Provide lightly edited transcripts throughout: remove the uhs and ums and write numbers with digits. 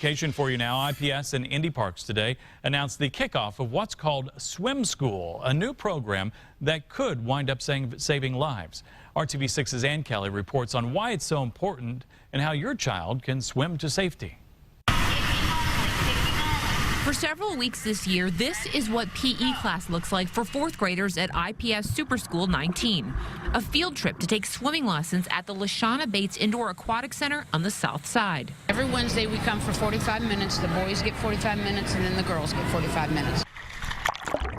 education for you now. IPS and Indy Parks today announced the kickoff of what's called Swim School, a new program that could wind up saving lives. RTV6's Ann Kelly reports on why it's so important and how your child can swim to safety. For several weeks this year, this is what PE class looks like for fourth graders at IPS Super School 19. A field trip to take swimming lessons at the Lashana Bates Indoor Aquatic Center on the south side. Every Wednesday we come for 45 minutes. The boys get 45 minutes and then the girls get 45 minutes.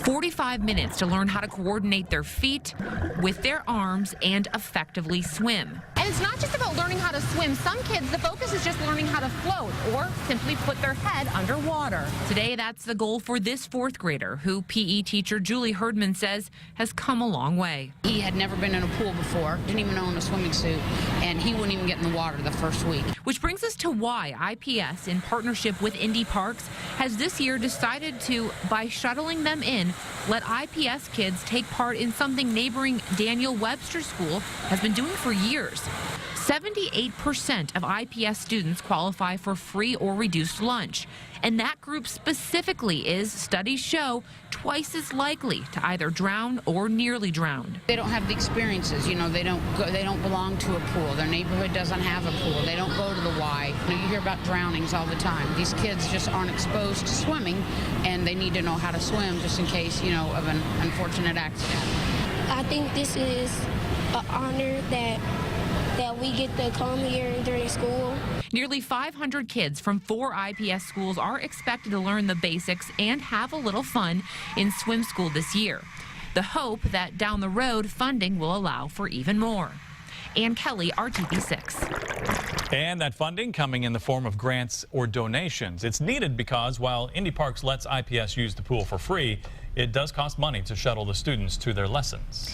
45 minutes to learn how to coordinate their feet with their arms and effectively swim. And it's not just about learning how to swim. Some kids, the focus is just learning how to float or simply put their head underwater. Today, that's the goal for this fourth grader, who PE teacher Julie Herdman says has come a long way. He had never been in a pool before, didn't even own a swimming suit, and he wouldn't even get in the water the first week. Which brings us to why IPS, in partnership with Indy Parks, has this year decided to, by shuttling them in, let IPS kids take part in something neighboring Daniel Webster School has been doing for years. 78% of IPS students qualify for free or reduced lunch. And that group specifically is, studies show, twice as likely to either drown or nearly drown. They don't have the experiences, you know, they don't belong to a pool. Their neighborhood doesn't have a pool. They don't go to the Y. You hear about drownings all the time. These kids just aren't exposed to swimming, and they need to know how to swim just in case, you know, of an unfortunate accident. I think this is an honor that we get to come here during school. Nearly 500 kids from 4 IPS schools are expected to learn the basics and have a little fun in swim school this year. The hope that down the road funding will allow for even more. Ann Kelly, RTV6. And that funding coming in the form of grants or donations. It's needed because while Indy Parks lets IPS use the pool for free, it does cost money to shuttle the students to their lessons.